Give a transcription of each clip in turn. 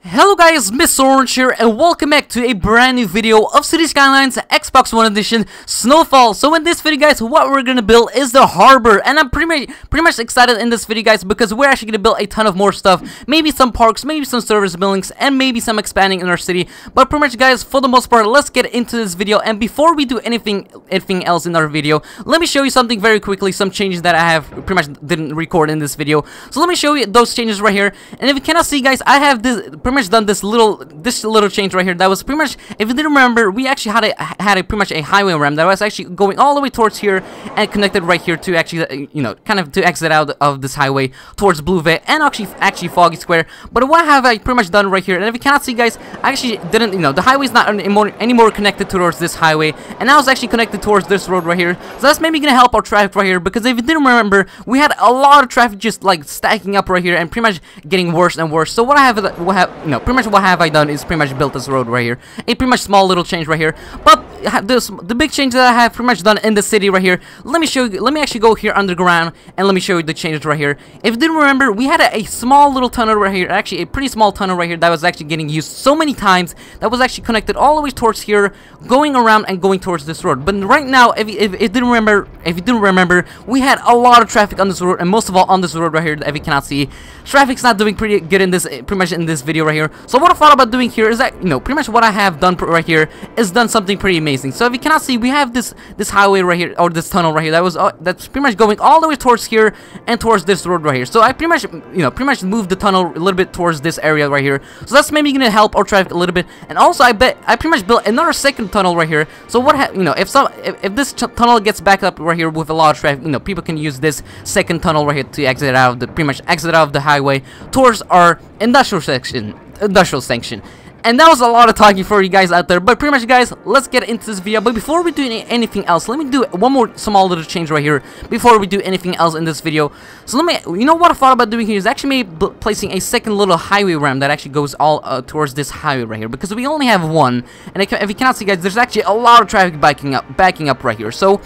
Hello guys, Mr.orange here, and welcome back to a brand new video of City Skylines Xbox One Edition Snowfall. So in this video guys, what we're gonna build is the harbor, and I'm pretty much excited in this video guys, because we're actually gonna build a ton of more stuff. Maybe some parks, maybe some service buildings, and maybe some expanding in our city. But pretty much guys, for the most part, let's get into this video. And before we do anything else in our video, let me show you something very quickly, some changes that I have pretty much didn't record in this video. So let me show you those changes right here. And if you cannot see guys, I have this pretty much done this little change right here. That was pretty much, if you didn't remember, we actually had a pretty much a highway ramp that was actually going all the way towards here and connected right here to actually, you know, kind of to exit out of this highway towards Blue Bay and actually Foggy Square. But what have I pretty much done right here? And if you cannot see guys, I actually didn't, you know, the highway's not anymore connected towards this highway, and now it's actually connected towards this road right here. So that's maybe gonna help our traffic right here, because if you didn't remember, we had a lot of traffic just like stacking up right here and pretty much getting worse and worse. So what have I done is pretty much built this road right here. A pretty much small little change right here. But the big change that I have pretty much done in the city right here, let me show you. Let me actually go here underground and let me show you the changes right here. If you didn't remember, we had a small little tunnel right here, actually a pretty small tunnel right here that was actually getting used so many times, that was actually connected all the way towards here, going around and going towards this road. But right now, if you didn't remember, we had a lot of traffic on this road, and most of all on this road right here. If you cannot see, traffic's not doing pretty good in this, pretty much in this video right here. So what I thought about doing here is that, you know, pretty much what I have done right here is done something pretty amazing. So if you cannot see, we have this highway right here, or this tunnel right here, that's pretty much going all the way towards here and towards this road right here. So I pretty much moved the tunnel a little bit towards this area right here. So that's maybe gonna help our traffic a little bit. And also I pretty much built another second tunnel right here. So if this tunnel gets backed up right here with a lot of traffic, you know, people can use this second tunnel right here to exit out of the highway towards our industrial section. And that was a lot of talking for you guys out there, but pretty much guys, let's get into this video. But before we do anything else, let me do one more small little change right here before we do anything else in this video. So you know what I thought about doing here is actually maybe placing a second little highway ramp that actually goes all towards this highway right here, because we only have one, and if you cannot see guys, there's actually a lot of traffic backing up right here. So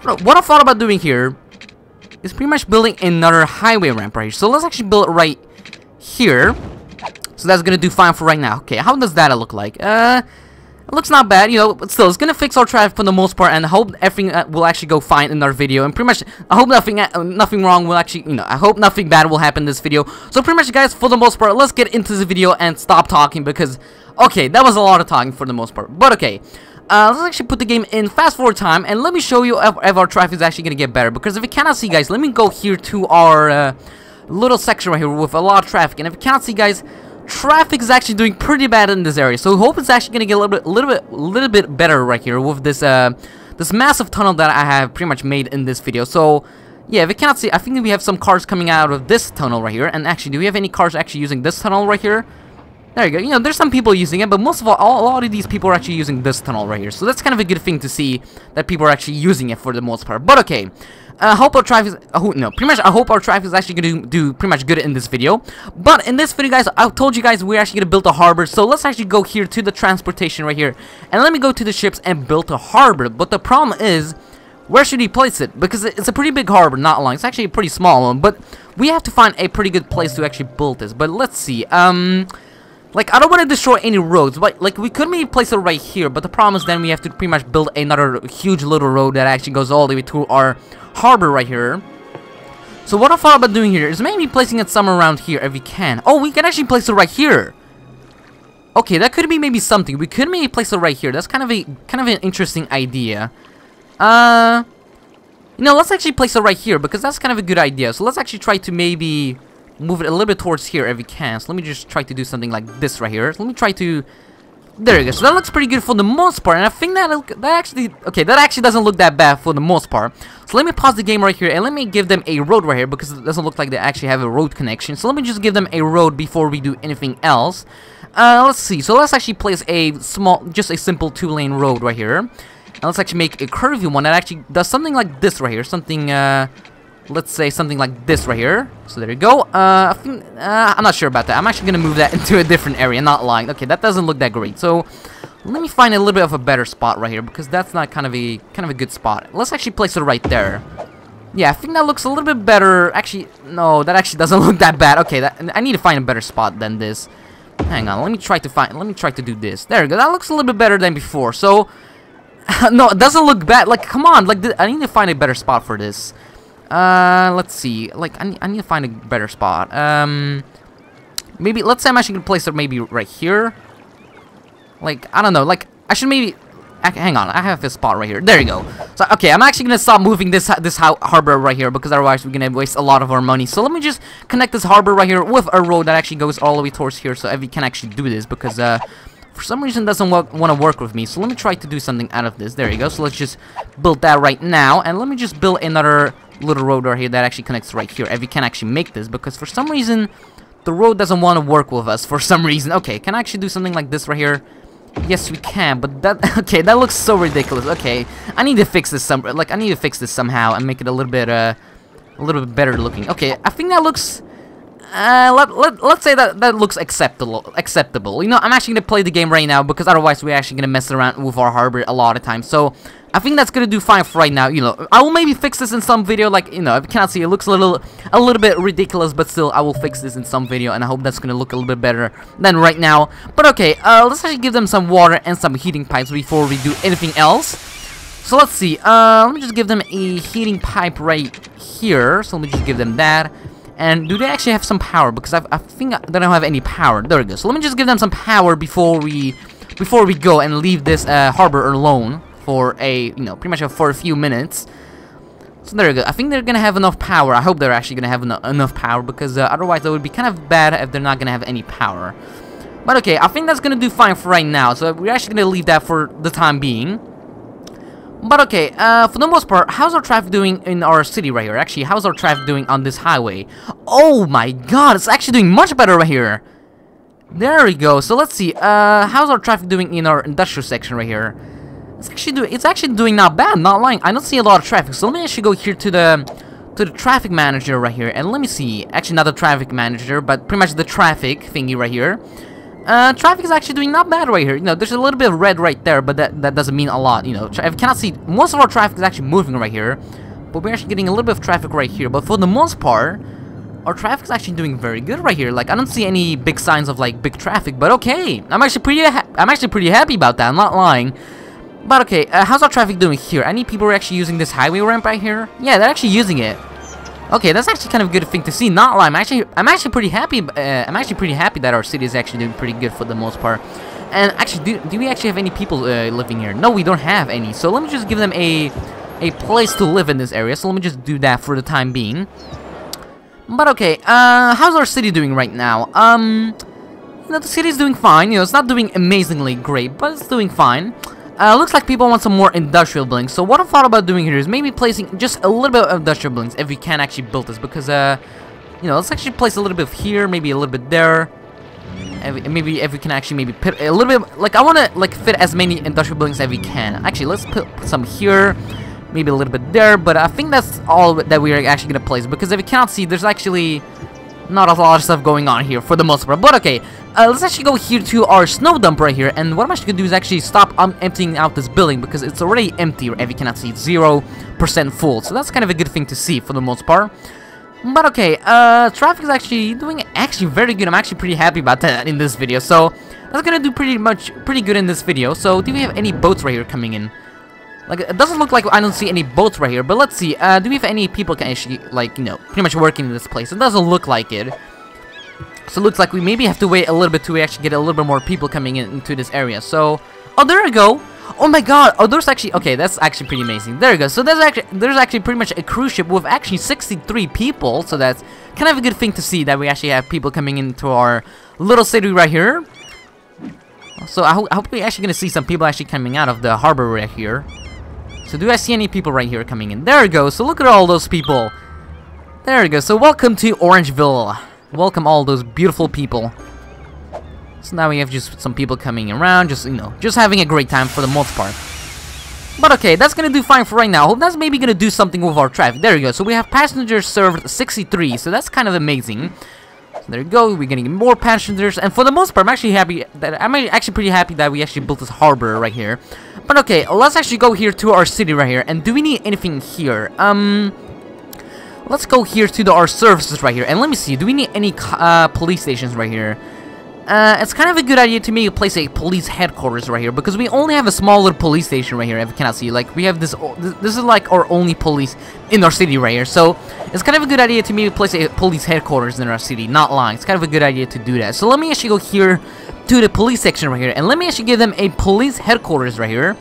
what I thought about doing here is pretty much building another highway ramp right here. So let's actually build it right here. So that's gonna do fine for right now. Okay, how does that look like? It looks not bad, you know, but still, it's gonna fix our traffic for the most part, and I hope everything will actually go fine in our video. And pretty much, I hope nothing wrong will actually, you know, I hope nothing bad will happen in this video. So pretty much, guys, for the most part, let's get into the video and stop talking, because, okay, that was a lot of talking for the most part. But okay, let's actually put the game in fast forward time, and let me show you if our traffic is actually gonna get better. Because if you cannot see, guys, let me go here to our little section right here with a lot of traffic, and if you cannot see, guys, traffic is actually doing pretty bad in this area. So I hope it's actually gonna get a little bit better right here with this this massive tunnel that I have pretty much made in this video. So yeah, if you cannot see, I think we have some cars coming out of this tunnel right here. And actually, do we have any cars actually using this tunnel right here? There you go. You know, there's some people using it, but most of all, a lot of these people are actually using this tunnel right here. So that's kind of a good thing to see, that people are actually using it for the most part. But okay, I hope our traffic I hope our traffic is actually gonna do pretty much good in this video. But in this video, guys, I told you guys we're actually gonna build a harbor. So let's actually go here to the transportation right here, and let me go to the ships and build a harbor. But the problem is, where should we place it? Because it's a pretty big harbor, not long. It's actually a pretty small one, but we have to find a pretty good place to actually build this. But let's see. Like, I don't want to destroy any roads, but like, we could maybe place it right here, but the problem is then we have to pretty much build another huge little road that actually goes all the way to our harbor right here. So what I thought about doing here is maybe placing it somewhere around here if we can. Oh, we can actually place it right here. Okay, that could be maybe something. We could maybe place it right here. That's kind of an interesting idea. You know, let's actually place it right here, because that's kind of a good idea. So let's actually try to maybe move it a little bit towards here if we can. So let me just try to do something like this right here. So let me try to, there you go. So that looks pretty good for the most part, and I think that actually doesn't look that bad for the most part. So let me pause the game right here, and let me give them a road right here, because it doesn't look like they actually have a road connection. So let me just give them a road before we do anything else. Let's see. So let's actually place just a simple 2-lane road right here, and let's actually make a curvy one that actually does something like this right here. Something let's say something like this right here. So there you go. I'm not sure about that. I'm actually gonna move that into a different area, not lying. Okay, that doesn't look that great. So let me find a little bit of a better spot right here, because that's not kind of a good spot. Let's actually place it right there. Yeah, I think that looks a little bit better. Actually, no, that actually doesn't look that bad. Okay, I need to find a better spot than this. Hang on, let me try to do this. There we go. That looks a little bit better than before. So, no, it doesn't look bad. Like, come on. Like, I need to find a better spot for this. Let's see. Like, I need to find a better spot. Maybe, let's say I'm actually gonna place it maybe right here. Like, I don't know. Like, I should maybe... Hang on, I have this spot right here. There you go. So, okay, I'm actually gonna stop moving this harbor right here because otherwise we're gonna waste a lot of our money. So let me just connect this harbor right here with a road that actually goes all the way towards here, so Evie can actually do this because for some reason it doesn't want to work with me. So let me try to do something out of this. There you go. So let's just build that right now, and let me just build another little road right here that actually connects right here. Evie can actually make this because for some reason the road doesn't want to work with us for some reason. Okay, can I actually do something like this right here? Yes, we can, but that okay, that looks so ridiculous. Okay, I need to fix this somehow and make it a little bit better looking. Okay, I think that looks let's say that looks acceptable. You know, I'm actually gonna play the game right now because otherwise we're actually gonna mess around with our harbor a lot of times. So I think that's gonna do fine for right now. You know, I will maybe fix this in some video. Like, you know, if you cannot see, it looks a little bit ridiculous, but still, I will fix this in some video, and I hope that's gonna look a little bit better than right now. But okay, let's actually give them some water and some heating pipes before we do anything else. So let's see. Let me just give them a heating pipe right here. So let me just give them that. And do they actually have some power? Because I think they don't have any power. There we go. So let me just give them some power before we go and leave this harbor alone for pretty much for a few minutes. So there we go. I think they're gonna have enough power. I hope they're actually gonna have enough power because otherwise it would be kind of bad if they're not gonna have any power. But okay, I think that's gonna do fine for right now. So we're actually gonna leave that for the time being. But okay, for the most part, how's our traffic doing in our city right here? Actually, how's our traffic doing on this highway? Oh my god, it's actually doing much better right here. There we go. So let's see, how's our traffic doing in our industrial section right here? It's actually doing not bad, not lying. I don't see a lot of traffic, so let me actually go here to the traffic manager right here, and let me see. Actually, not the traffic manager, but pretty much the traffic thingy right here. Traffic is actually doing not bad right here. You know, there's a little bit of red right there, but that doesn't mean a lot. You know, if you cannot see, most of our traffic is actually moving right here, but we're actually getting a little bit of traffic right here. But for the most part, our traffic is actually doing very good right here. Like, I don't see any big signs of like big traffic, but okay, I'm actually pretty happy about that. I'm not lying. But okay, how's our traffic doing here? Any people are actually using this highway ramp right here? Yeah, they're actually using it. Okay, that's actually kind of a good thing to see. Not lie, I'm actually pretty happy. I'm actually pretty happy that our city is actually doing pretty good for the most part. And actually, do we actually have any people living here? No, we don't have any. So let me just give them a place to live in this area. So let me just do that for the time being. But okay, how's our city doing right now? You know, the city's doing fine. You know, it's not doing amazingly great, but it's doing fine. Looks like people want some more industrial buildings. So what I thought about doing here is maybe placing just a little bit of industrial buildings if we can actually build this. Because, you know, let's actually place a little bit here, maybe a little bit there. Maybe if we can actually maybe put a little bit, like I want to like fit as many industrial buildings as we can. Actually, let's put some here, maybe a little bit there. But I think that's all that we are actually going to place. Because if you cannot see, there's actually not a lot of stuff going on here for the most part. But okay, let's actually go here to our snow dump right here. And what I'm actually going to do is actually stop emptying out this building because it's already empty. If you cannot see, it's 0% full. So that's kind of a good thing to see for the most part. But okay, traffic is actually doing very good. I'm actually pretty happy about that in this video. So that's going to do pretty good in this video. So do we have any boats right here coming in? Like, it doesn't look like I don't see any boats right here, but let's see. Do we have any people can actually, like, you know, pretty much working in this place? It doesn't look like it. So it looks like we maybe have to wait a little bit to actually get a little bit more people coming into this area. So, oh, there we go. Oh my god. Oh, there's actually, okay, that's actually pretty amazing. There we go. So there's actually pretty much a cruise ship with actually 63 people. So that's kind of a good thing to see that we actually have people coming into our little city right here. So I hope we're actually going to see some people actually coming out of the harbor right here. So do I see any people right here coming in? There we go. So look at all those people. There we go. So welcome to Orangeville. Welcome all those beautiful people. So now we have just some people coming around, just, you know, just having a great time for the most part. But okay, that's gonna do fine for right now. I hope that's maybe gonna do something with our traffic. There we go. So we have passengers served 63. So that's kind of amazing. So there you go. We're getting more passengers, and for the most part, I'm actually pretty happy that we actually built this harbor right here. But okay, let's actually go here to our city right here. And do we need anything here? Let's go here to our services right here. And let me see, do we need any police stations right here? It's kind of a good idea to maybe place a police headquarters right here, because we only have a smaller police station right here, if you cannot see. Like, we have this is like our only police in our city right here, so it's kind of a good idea to maybe place a police headquarters in our city, not lying. It's kind of a good idea to do that. So let me actually go here to the police section right here, and let me actually give them a police headquarters right here,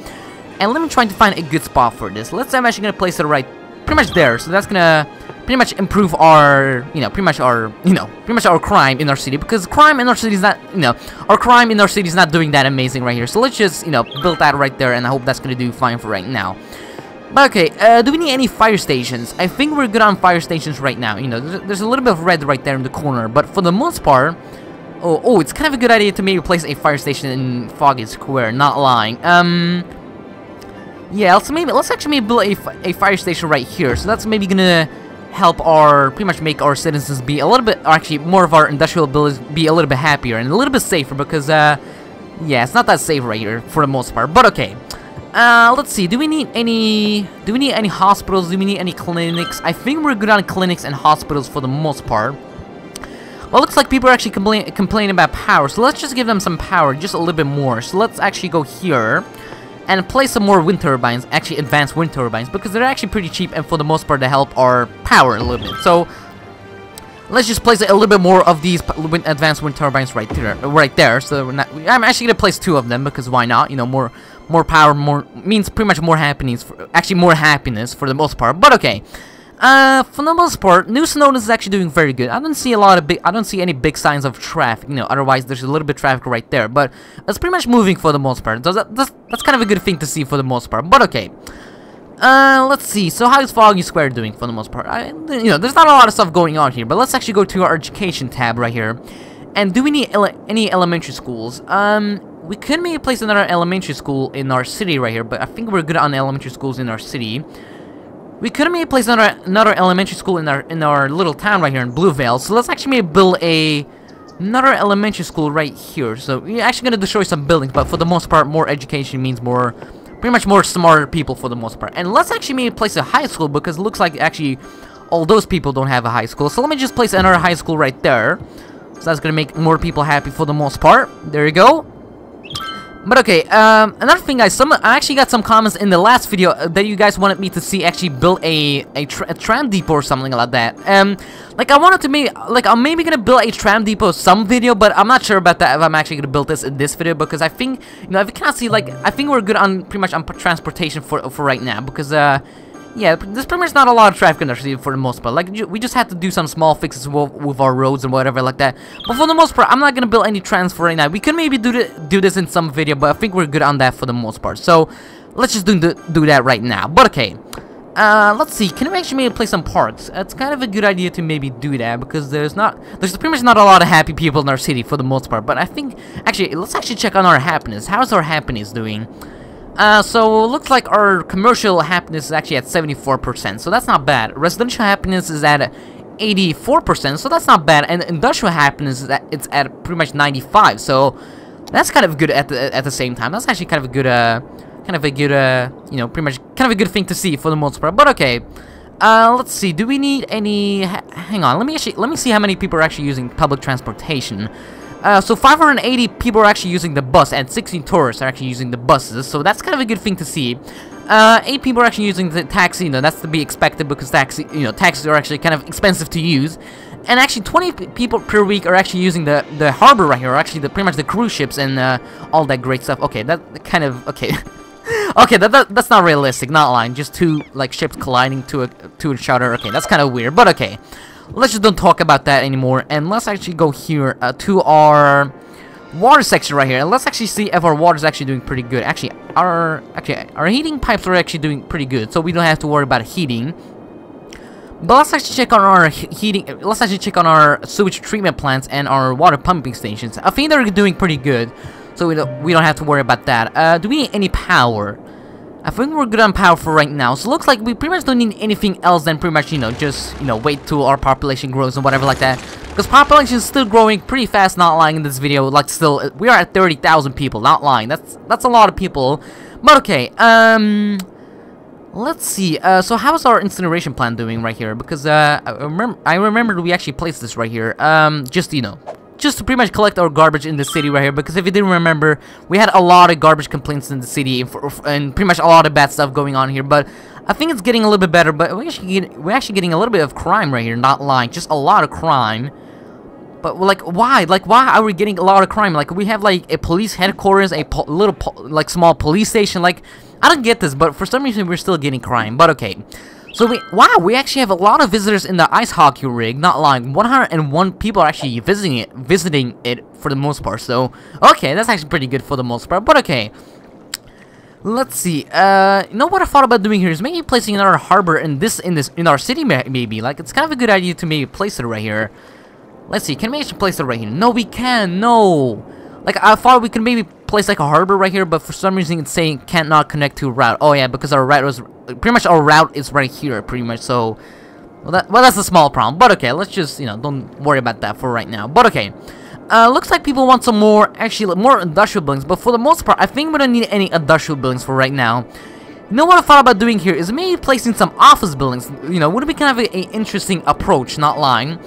and let me try to find a good spot for this. I'm actually gonna place it right pretty much there, so that's gonna pretty much improve our, pretty much our crime in our city, because crime in our city is not, our crime in our city is not doing that amazing right here. So let's just, build that right there, and I hope that's gonna do fine for right now. But okay, do we need any fire stations? I think we're good on fire stations right now. There's a little bit of red right there in the corner, but for the most part, oh, it's kind of a good idea to maybe place a fire station in Foggy Square, not lying. Yeah, let's actually maybe build a fire station right here. So that's maybe gonna help pretty much make our citizens be a little bit, or actually more of our industrial abilities be a little bit happier and a little bit safer, because yeah, it's not that safe right here for the most part. But okay, let's see. Do we need any hospitals? Do we need any clinics? I think we're good on clinics and hospitals for the most part. Well, looks like people are actually complaining about power, so let's just give them some power, just a little bit more. So let's actually go here and place some more wind turbines, actually advanced wind turbines, because they're actually pretty cheap, and for the most part they help our power a little bit. So let's just place a little bit more of these advanced wind turbines right there. So I'm actually gonna place 2 of them, because why not? More power, means pretty much more happiness. Actually, more happiness for the most part. But okay. For the most part, New Snowden is actually doing very good. I don't see any big signs of traffic, otherwise there's a little bit of traffic right there, but it's pretty much moving for the most part. That's kind of a good thing to see for the most part, but okay. Let's see, so how is Foggy Square doing for the most part? There's not a lot of stuff going on here, but let's actually go to our education tab right here. And do we need any elementary schools? We could maybe place another elementary school in our city right here, but I think we're good on elementary schools in our city. We could have maybe placed another elementary school in our little town right here in Blue Vale. So let's actually maybe build another elementary school right here. So we're actually gonna destroy some buildings, but for the most part, more education means pretty much more smarter people for the most part. And let's actually maybe place a high school, because it looks like actually all those people don't have a high school. So let me just place another high school right there. So that's gonna make more people happy for the most part. There you go. But okay, another thing, guys, I actually got some comments in the last video that you guys wanted me to see actually build a tram depot or something like that. Like, I wanted to I'm maybe gonna build a tram depot some video, but I'm not sure about that if I'm actually gonna build this in this video, because I think, if you cannot see, like, I think we're good on pretty much on transportation for right now, because yeah, there's pretty much not a lot of traffic in our city for the most part. Like, we just have to do some small fixes with our roads and whatever like that. But for the most part, I'm not gonna build any trams for right now. We could maybe do this in some video, but I think we're good on that for the most part. So let's just do that right now. But okay, let's see. Can we actually maybe play some parks? It's kind of a good idea to maybe do that, because there's pretty much not a lot of happy people in our city for the most part. But I think actually, let's actually check on our happiness. How's our happiness doing? So it looks like our commercial happiness is actually at 74%, so that's not bad. Residential happiness is at 84%, so that's not bad. And industrial happiness is it's at pretty much 95%, so that's kind of good at the same time. That's actually kind of a good pretty much kind of a good thing to see for the most part. But okay, let's see. Do we need any? Hang on. Let me see how many people are actually using public transportation. So 580 people are actually using the bus, and 16 tourists are actually using the buses, so that's kind of a good thing to see. 8 people are actually using the taxi, that's to be expected, because taxis are actually kind of expensive to use. And actually 20 people per week are actually using the harbor right here, or actually pretty much the cruise ships and all that great stuff. Okay, that kind of, okay. Okay, that's not realistic, not lying, just 2 like ships colliding to each other. Okay, that's kind of weird, but okay. Let's just don't talk about that anymore, and let's actually go here to our water section right here, and let's actually see if our water is actually doing pretty good. Actually, our heating pipes are actually doing pretty good, so we don't have to worry about heating. But let's actually check on our heating. Let's actually check on our sewage treatment plants and our water pumping stations. I think they're doing pretty good, so we don't have to worry about that. Do we need any power? I think we're good on power for right now, so it looks like we pretty much don't need anything else than pretty much, just, wait till our population grows and whatever like that. Because population is still growing pretty fast, not lying in this video, like still, we are at 30,000 people, not lying, that's a lot of people. But okay, let's see, so how's our incineration plant doing right here? Because, I remember we actually placed this right here, just, just to pretty much collect our garbage in the city right here, because if you didn't remember, we had a lot of garbage complaints in the city and pretty much a lot of bad stuff going on here, but I think it's getting a little bit better. But we're actually getting a little bit of crime right here, not lying, just a lot of crime. But like, why are we getting a lot of crime? Like, we have like a police headquarters, a like small police station. Like, I don't get this, but for some reason we're still getting crime. But okay. So we actually have a lot of visitors in the ice hockey rig, not lying. 101 people are actually visiting it for the most part. So, okay, that's actually pretty good for the most part. But okay. Let's see. You know what I thought about doing here is maybe placing another harbor in our city maybe. Like, it's kind of a good idea to maybe place it right here. Let's see. Can we actually place it right here? No, we can. No. Like, I thought we could maybe place like a harbor right here, but for some reason it's saying cannot connect to a route. Oh yeah, because our route is right here, pretty much. So, well, that's a small problem. But okay, let's just, you know, don't worry about that for right now. But okay, looks like people want some more, actually, more industrial buildings. But for the most part, I think we don't need any industrial buildings for right now. You know what I thought about doing here is maybe placing some office buildings. You know, would be kind of an interesting approach, not lying.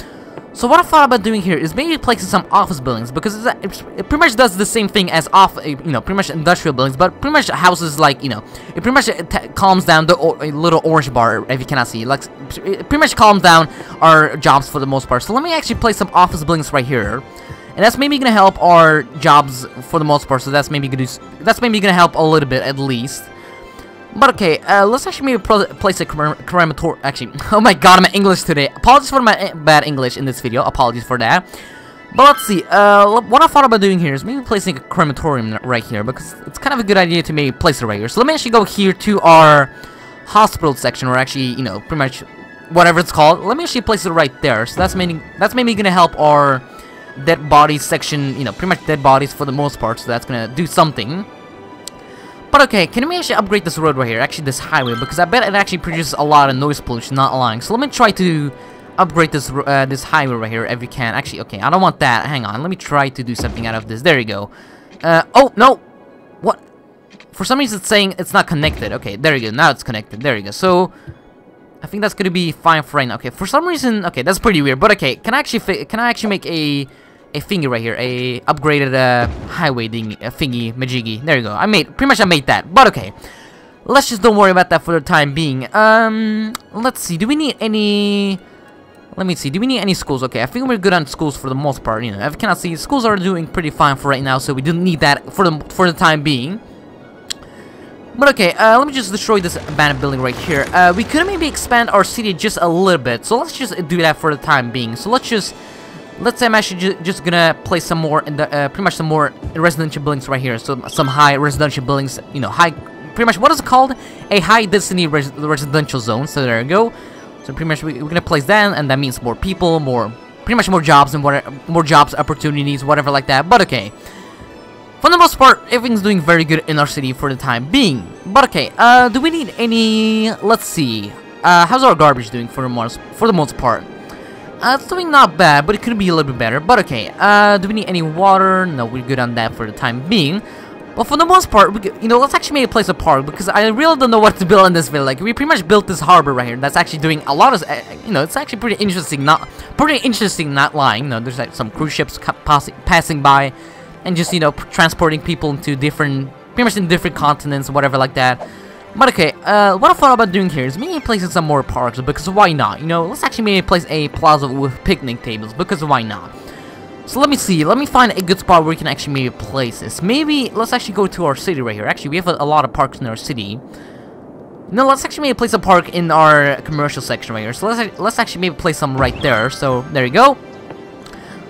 So what I thought about doing here is maybe placing some office buildings, because it pretty much does the same thing as pretty much industrial buildings, but pretty much houses, like, you know, it pretty much calms down the little orange bar, if you cannot see. Like, it pretty much calms down our jobs for the most part. So let me actually place some office buildings right here, and that's maybe gonna help our jobs for the most part. So that's maybe gonna help a little bit at least. But okay, let's actually maybe place a crematorium. Actually, oh my god, I'm English today. Apologies for my bad English in this video. Apologies for that. But let's see. What I thought about doing here is maybe placing a crematorium right here, because it's kind of a good idea to maybe place it right here. So let me actually go here to our hospital section, or actually, you know, pretty much whatever it's called. Let me actually place it right there. So that's maybe gonna help our dead bodies section. You know, pretty much dead bodies for the most part. So that's gonna do something. But okay, can we actually upgrade this road right here? Actually, this highway, because I bet it actually produces a lot of noise pollution, not lying. So let me try to upgrade this this highway right here if we can. Actually, okay, I don't want that. Hang on, let me try to do something out of this. There you go. Oh, no! What? For some reason it's saying it's not connected. Okay, there you go. Now it's connected. There you go. So, I think that's gonna be fine for right now. Okay, for some reason, okay, that's pretty weird. But okay, can I actually make a thingy right here, a upgraded highway thingy majiggy. There you go. I made that. But okay, let's just don't worry about that for the time being. Let's see. Do we need any? Let me see. Do we need any schools? Okay, I think we're good on schools for the most part. You know, if you cannot see, schools are doing pretty fine for right now, so we don't need that for the time being. But okay, let me just destroy this abandoned building right here. We could maybe expand our city just a little bit, so let's just do that for the time being. So let's say I'm actually just gonna place some more in the pretty much some more residential buildings right here. So some high residential buildings, you know, pretty much what is it called? A high density residential zone. So there you go. So pretty much we're gonna place that, and that means more people, pretty much more jobs and more jobs opportunities, whatever like that. But okay, for the most part, everything's doing very good in our city for the time being. But okay, do we need any? Let's see. How's our garbage doing for the most part? It's doing not bad, but it could be a little bit better. But okay, do we need any water? No, we're good on that for the time being. But for the most part, you know, let's actually maybe place a park, because I really don't know what to build in this village. Like, we pretty much built this harbor right here. That's actually doing a lot of, you know, it's actually pretty interesting. Not lying. You know, there's like some cruise ships passing by, and just, you know, transporting people into pretty much in different continents, whatever like that. But okay, what I thought about doing here is maybe placing some more parks, because why not? You know, let's actually maybe place a plaza with picnic tables, because why not? So let me see, let me find a good spot where we can actually maybe place this. Maybe, let's actually go to our city right here. Actually, we have a lot of parks in our city. No, let's actually maybe place a park in our commercial section right here. So let's actually maybe place some right there. So, there you go.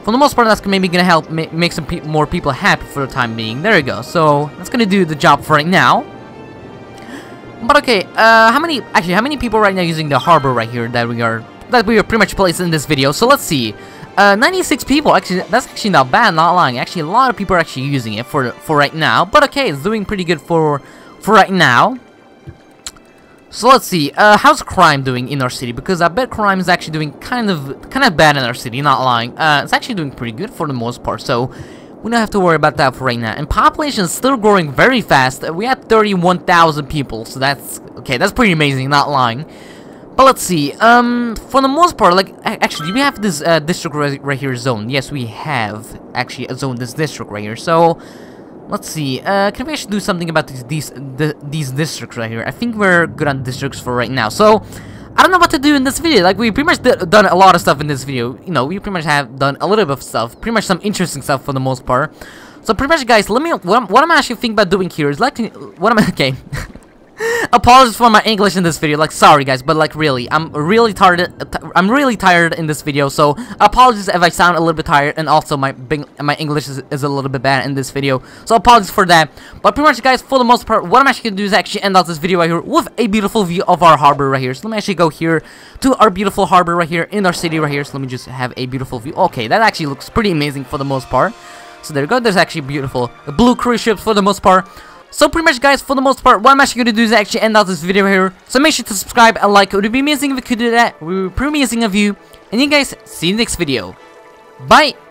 For the most part, that's maybe gonna help make some more people happy for the time being. There you go. So, that's gonna do the job for right now. But okay, how many people right now using the harbor right here that we are pretty much placed in this video? So let's see, 96 people. Actually, that's actually not bad, not lying. Actually, a lot of people are actually using it for right now. But okay, it's doing pretty good for right now. So let's see, how's crime doing in our city? Because I bet crime is actually doing kind of bad in our city, not lying. It's actually doing pretty good for the most part. So we don't have to worry about that for right now. And population is still growing very fast. We had 31,000 people, so that's okay. That's pretty amazing, not lying. But let's see, for the most part, like, actually, we have this district right here zone. Yes, we have actually a zone, this district right here. So let's see, can we actually do something about these districts right here? I think we're good on districts for right now. So I don't know what to do in this video. Like, we pretty much done a lot of stuff in this video. You know, we pretty much have done a little bit of stuff, pretty much some interesting stuff for the most part. So pretty much, guys, what I'm actually thinking about doing here is like, okay. Apologies for my English in this video, like, sorry guys, but like, really, I'm really tired in this video, so apologies if I sound a little bit tired, and also my English is a little bit bad in this video, so apologies for that. But pretty much, guys, for the most part, what I'm actually gonna do is actually end out this video right here with a beautiful view of our harbor right here. So let me actually go here to our beautiful harbor right here in our city right here. So let me just have a beautiful view. Okay, that actually looks pretty amazing for the most part. So there you go, there's actually beautiful blue cruise ships for the most part. So pretty much, guys, for the most part, what I'm actually going to do is actually end out this video here. So make sure to subscribe and like. It would be amazing if you could do that. It would be pretty amazing of you. And you guys, see you in the next video. Bye!